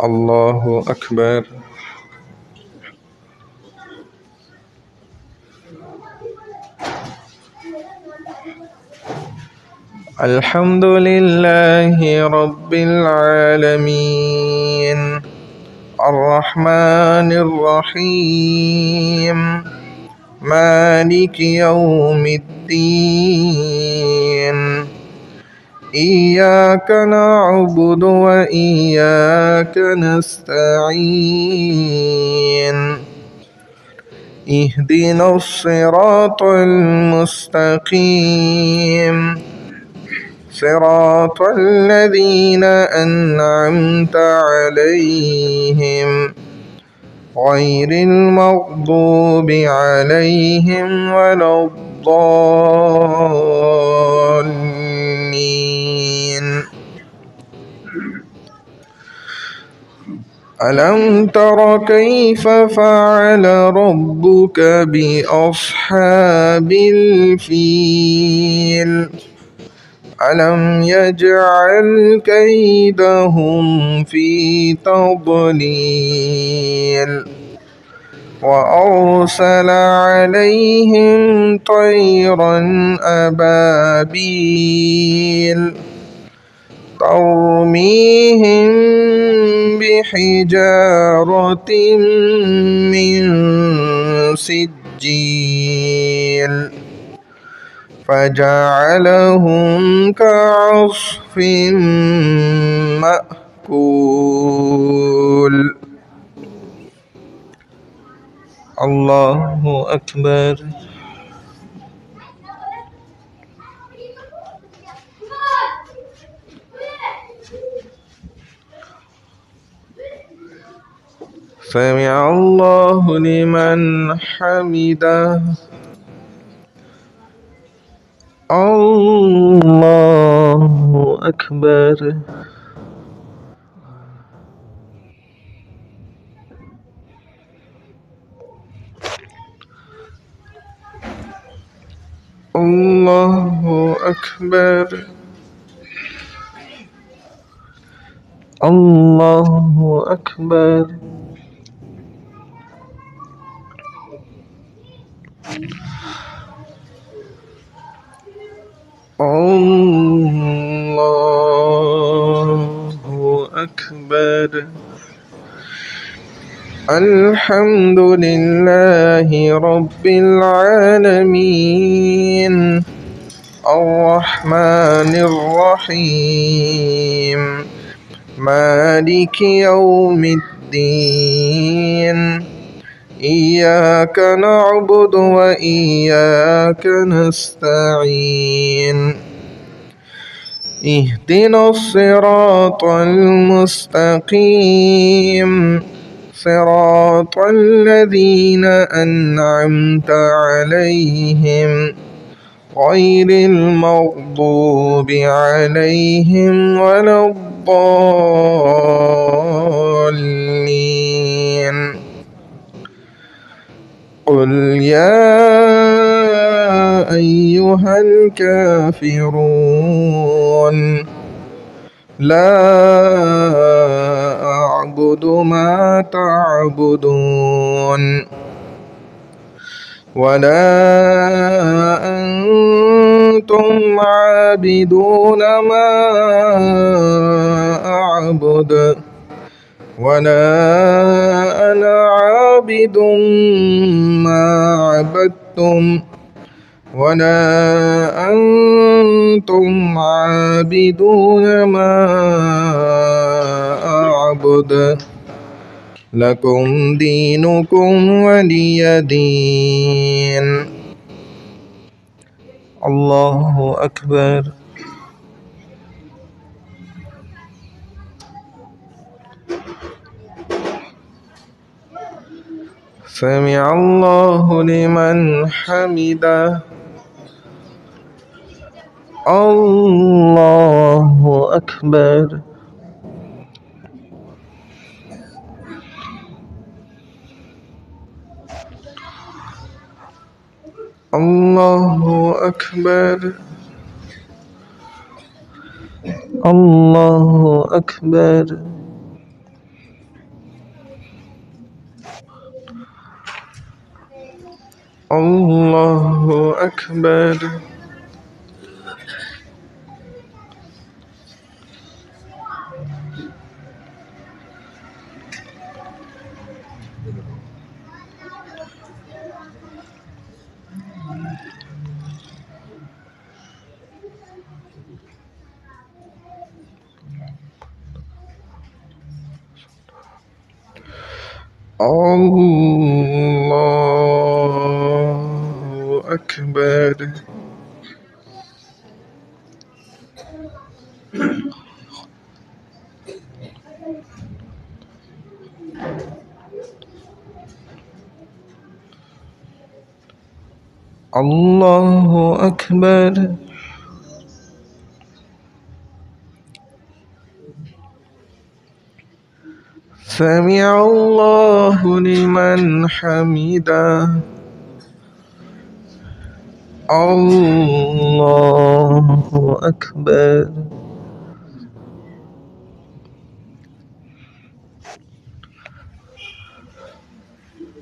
الله أكبر. الحمد لله رب العالمين الرحمن الرحيم مالك يوم الدين إياك نعبد وإياك نستعين اهدنا الصراط المستقيم صراط الذين أنعمت عليهم غير المغضوب عليهم ولا الضالين. ألم تر كيف فعل ربك بأصحاب الفيل ألم يجعل كيدهم في تضليل وأرسل عليهم طيرا أبابيل ترميهم بحجارة من سجيل فجعلهم كعصف مأكول. الله أكبر. سمع الله لمن حمده. الله أكبر. الله أكبر. الله أكبر. الله أكبر. الحمد لله رب العالمين الرحمن الرحيم مالك يوم الدين إياك نعبد وإياك نستعين اهدنا الصراط المستقيم صراط الذين أنعمت عليهم غير المغضوب عليهم ولا الضالين. قل يا أيها الكافرون لا أعبد ما تعبدون ولا أنتم عابدون ما أعبد ولا أنا عابد ما عبدتم ولا أنتم عابدون ما أعبد لكم دينكم ولي دين. الله أكبر. سمع الله لمن حمده. الله أكبر. الله أكبر. الله أكبر. الله أكبر. الله أكبر. الله أكبر. سمع الله لمن حمده. الله أكبر.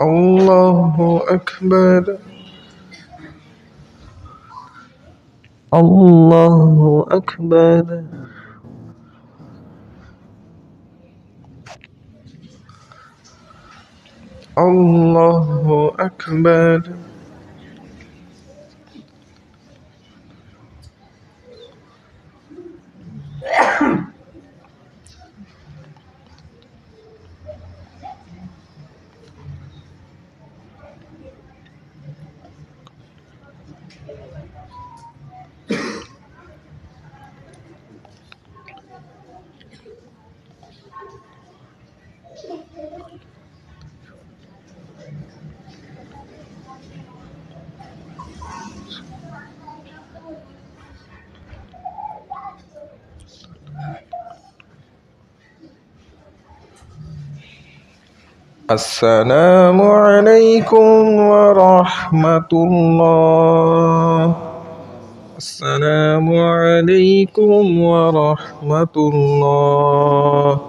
الله أكبر. الله أكبر. الله أكبر. السلام عليكم ورحمة الله. السلام عليكم ورحمة الله.